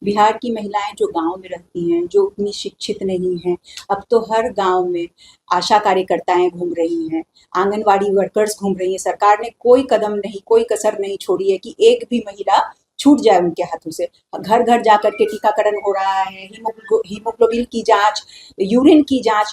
बिहार की महिलाएं जो गांव में रहती हैं, जो उतनी शिक्षित नहीं हैं, अब तो हर गांव में आशा कार्यकर्ताएं घूम रही हैं, आंगनवाड़ी वर्कर्स घूम रही हैं। सरकार ने कोई कदम नहीं, कोई कसर नहीं छोड़ी है कि एक भी महिला छूट जाए उनके हाथों से। घर घर जाकर के टीकाकरण हो रहा है, हीमोग्लोबिन की जांच,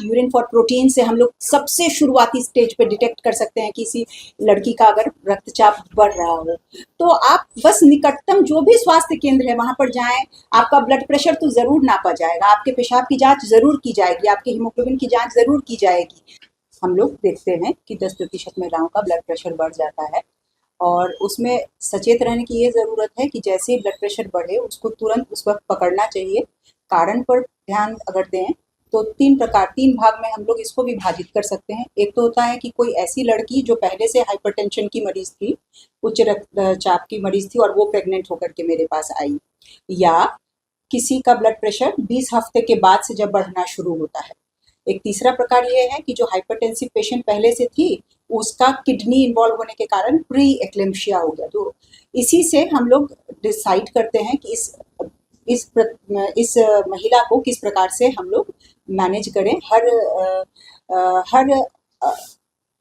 यूरिन फॉर प्रोटीन से हम लोग सबसे शुरुआती स्टेज पे डिटेक्ट कर सकते हैं कि किसी लड़की का अगर रक्तचाप बढ़ रहा हो। तो आप बस निकटतम जो भी स्वास्थ्य केंद्र है वहां पर जाएं। आपका ब्लड प्रेशर तो जरूर नापा जाएगा, आपके पेशाब की जांच जरूर की जाएगी, आपके हीमोग्लोबिन की जांच जरूर की जाएगी। हम लोग देखते हैं कि 10% महिलाओं का ब्लड प्रेशर बढ़ जाता है, और उसमें सचेत रहने की ये ज़रूरत है कि जैसे ही ब्लड प्रेशर बढ़े उसको तुरंत उस वक्त पकड़ना चाहिए। कारण पर ध्यान अगर दें तो तीन भाग में हम लोग इसको विभाजित कर सकते हैं। एक तो होता है कि कोई ऐसी लड़की जो पहले से हाइपरटेंशन की मरीज थी, उच्च रक्तचाप की मरीज थी, और वो प्रेग्नेंट होकर के मेरे पास आई, या किसी का ब्लड प्रेशर 20 हफ्ते के बाद से जब बढ़ना शुरू होता है। एक तीसरा प्रकार ये है कि जो हाइपरटेंसिव पेशेंट पहले से थी, उसका किडनी इन्वॉल्व होने के कारण प्री एक्लेम्शिया हो गया। तो इसी से हम लोग डिसाइड करते हैं कि इस महिला को किस प्रकार से हम लोग मैनेज करें। हर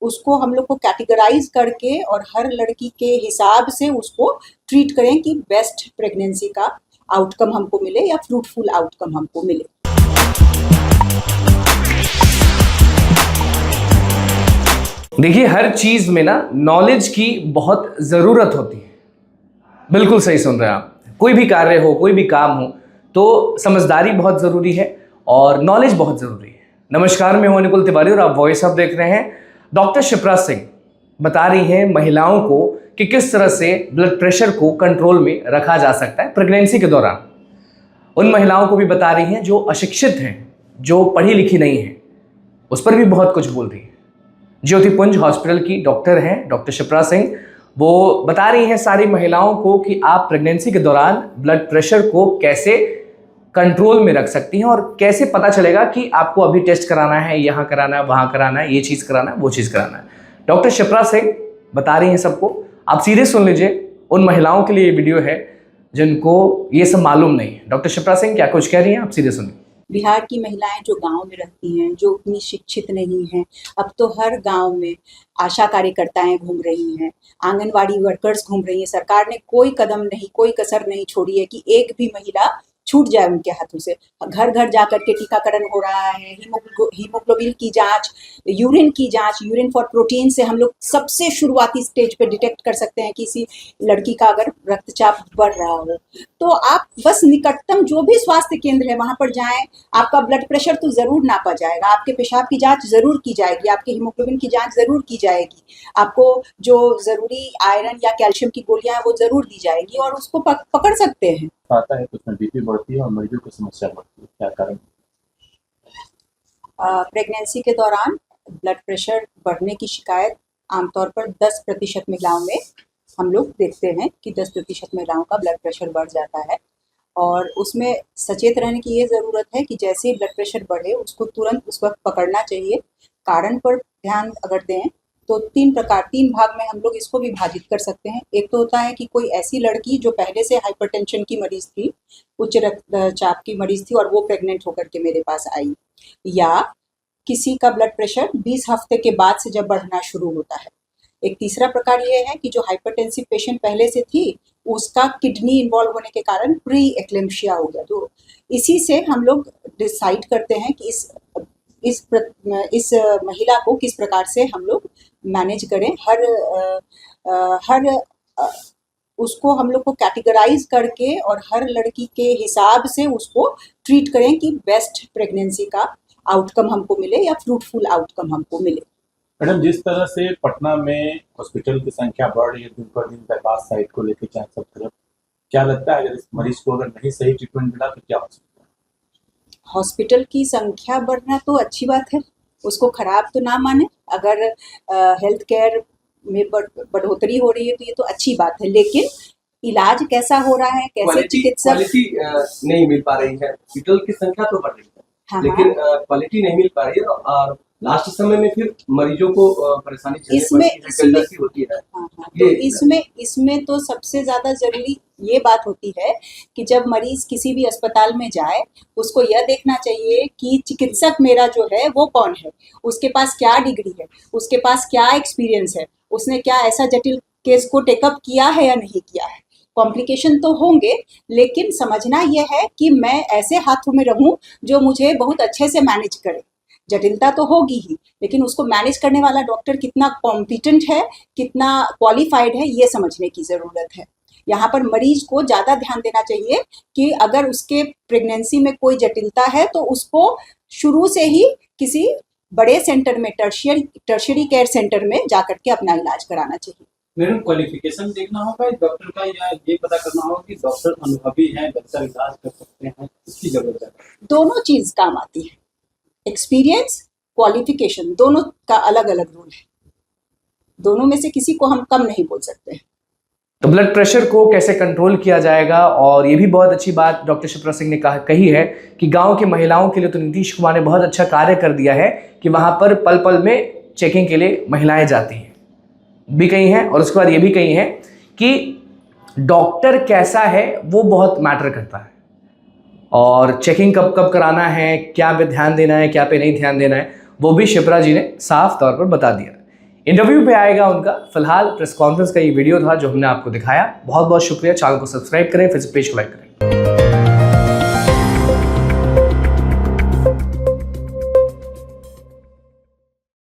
उसको हम लोग को कैटेगराइज करके और हर लड़की के हिसाब से उसको ट्रीट करें कि बेस्ट प्रेगनेंसी का आउटकम हमको मिले या फ्रूटफुल आउटकम हमको मिले। देखिए, हर चीज में ना नॉलेज की बहुत जरूरत होती है। बिल्कुल सही सुन रहे हैं आप। कोई भी कार्य हो, कोई भी काम हो, तो समझदारी बहुत जरूरी है और नॉलेज बहुत जरूरी है। नमस्कार, मैं हूं अनुकुल तिवारी और आप वॉइस ऑफ देख रहे हैं। डॉक्टर शिप्रा सिंह बता रही हैं महिलाओं को कि किस तरह से ब्लड प्रेशर को कंट्रोल में रखा जा सकता है प्रेगनेंसी के दौरान। उन महिलाओं को भी बता रही हैं जो अशिक्षित हैं, जो पढ़ी लिखी नहीं हैं, उस पर भी बहुत कुछ बोल रही है। ज्योतिपुंज हॉस्पिटल की डॉक्टर हैं डॉक्टर शिप्रा सिंह। वो बता रही हैं सारी महिलाओं को कि आप प्रेगनेंसी के दौरान ब्लड प्रेशर को कैसे कंट्रोल में रख सकती हैं और कैसे पता चलेगा कि आपको अभी टेस्ट कराना है, यहाँ कराना है, वहाँ कराना है, ये चीज़ कराना है, वो चीज़ कराना है। डॉक्टर शिप्रा सिंह बता रही हैं सबको। आप सीधे सुन लीजिए, उन महिलाओं के लिए ये वीडियो है जिनको ये सब मालूम नहीं है। डॉक्टर शिप्रा सिंह क्या कुछ कह रही हैं, आप सीधे सुनिए। बिहार की महिलाएं जो गांव में रहती हैं, जो उतनी शिक्षित नहीं हैं, अब तो हर गांव में आशा कार्यकर्ताएं घूम रही हैं, आंगनवाड़ी वर्कर्स घूम रही हैं। सरकार ने कोई कदम नहीं, कोई कसर नहीं छोड़ी है कि एक भी महिला छूट जाए उनके हाथों से। घर घर जाकर के टीकाकरण हो रहा है, हीमोग्लोबिन की जांच, यूरिन फॉर प्रोटीन से हम लोग सबसे शुरुआती स्टेज पे डिटेक्ट कर सकते हैं कि किसी लड़की का अगर रक्तचाप बढ़ रहा हो। तो आप बस निकटतम जो भी स्वास्थ्य केंद्र है वहां पर जाएं। आपका ब्लड प्रेशर तो जरूर नापा जाएगा, आपके पेशाब की जांच जरूर की जाएगी, आपके हीमोग्लोबिन की जांच जरूर की जाएगी, आपको जो जरूरी आयरन या कैल्शियम की गोलियां हैं वो जरूर दी जाएगी, और उसको पकड़ सकते हैं। आता है तो उसमें बीपी बढ़ती है और मरीजों की समस्या बढ़ती है, क्या कारण? प्रेगनेंसी के दौरान ब्लड प्रेशर बढ़ने की शिकायत आमतौर पर 10% महिलाओं में हम लोग देखते हैं कि 10% महिलाओं का ब्लड प्रेशर बढ़ जाता है, और उसमें सचेत रहने की ये ज़रूरत है कि जैसे ही ब्लड प्रेशर बढ़े उसको तुरंत उस वक्त पकड़ना चाहिए। कारण पर ध्यान अगर दें तो तीन भाग में हम लोग इसको विभाजित कर सकते हैं। एक तो होता है कि कोई ऐसी लड़की जो पहले से हाइपरटेंशन की मरीज थी, उच्च रक्तचाप की मरीज थी, और वो प्रेग्नेंट होकर के मेरे पास आई, या किसी का ब्लड प्रेशर 20 हफ्ते के बाद से जब बढ़ना शुरू होता है। एक तीसरा प्रकार ये है कि जो हाइपरटेंसिव पेशेंट पहले से थी, उसका किडनी इन्वॉल्व होने के कारण प्री एक्लेम्शिया हो गया। तो इसी से हम लोग डिसाइड करते हैं कि इस महिला को किस प्रकार से हम लोग मैनेज करें। उसको हम लोग को कैटेगराइज करके और हर लड़की के हिसाब से उसको ट्रीट करें कि बेस्ट प्रेगनेंसी का आउटकम हमको मिले या फ्रूटफुल आउटकम हमको मिले। मैडम, जिस तरह से पटना में हॉस्पिटल की संख्या बढ़ रही है दिन पर दिन, बाईपास साइड को लेकर चाहे सब तरफ, क्या लगता है अगर इस मरीज को अगर नहीं सही ट्रीटमेंट मिला तो क्या हो सकता है? हॉस्पिटल की संख्या बढ़ना तो अच्छी बात है, उसको खराब तो ना माने। अगर हेल्थ केयर में बढ़ोतरी हो रही है तो ये तो अच्छी बात है, लेकिन इलाज कैसा हो रहा है, कैसे चिकित्सक नहीं मिल पा रही है, हॉस्पिटल की संख्या तो बढ़ रही है। हाँ, लेकिन क्वालिटी नहीं मिल पा रही है और लास्ट समय में फिर मरीजों को परेशानी झेलनी इसमें- पड़ती है, जल्दबाजी होती है। हाँ, हाँ, तो ये- इसमें तो सबसे ज्यादा जरूरी ये बात होती है कि जब मरीज किसी भी अस्पताल में जाए, उसको यह देखना चाहिए कि चिकित्सक मेरा जो है वो कौन है, उसके पास क्या डिग्री है, उसके पास क्या एक्सपीरियंस है, उसने क्या ऐसा जटिल केस को टेकअप किया है या नहीं किया है। कॉम्प्लिकेशन तो होंगे, लेकिन समझना यह है कि मैं ऐसे हाथों में रहूं जो मुझे बहुत अच्छे से मैनेज करे। जटिलता तो होगी ही, लेकिन उसको मैनेज करने वाला डॉक्टर कितना कॉम्पिटेंट है, कितना क्वालिफाइड है, ये समझने की ज़रूरत है। यहाँ पर मरीज को ज़्यादा ध्यान देना चाहिए कि अगर उसके प्रेगनेंसी में कोई जटिलता है तो उसको शुरू से ही किसी बड़े सेंटर में, टर्शियरी केयर सेंटर में जाकर के अपना इलाज कराना चाहिए। मैडम क्वालिफिकेशन देखना होगा इस डॉक्टर का, या ये पता करना होगा कि डॉक्टर अनुभवी हैं, बेहतर इलाज कर सकते हैं, इसकी जरूरत है? दोनों चीज़ काम आती है, एक्सपीरियंस, क्वालिफिकेशन, दोनों का अलग अलग रूल है। दोनों में से किसी को हम कम नहीं बोल सकते। तो ब्लड प्रेशर को कैसे कंट्रोल किया जाएगा, और ये भी बहुत अच्छी बात डॉक्टर शिप्रा सिंह ने कही है कि गांव की महिलाओं के लिए तो नीतीश कुमार ने बहुत अच्छा कार्य कर दिया है कि वहां पर पल पल में चेकिंग के लिए महिलाएं जाती हैं भी कही हैं, और उसके बाद ये भी कही है कि डॉक्टर कैसा है वो बहुत मैटर करता है, और चेकिंग कब कब कराना है, क्या पे ध्यान देना है, क्या पे नहीं ध्यान देना है, वो भी शिप्रा जी ने साफ तौर पर बता दिया। इंटरव्यू पे आएगा उनका, फिलहाल प्रेस कॉन्फ्रेंस का ये वीडियो था जो हमने आपको दिखाया। बहुत बहुत शुक्रिया। चैनल को सब्सक्राइब करें, फेसबुक पेज को लाइक करें।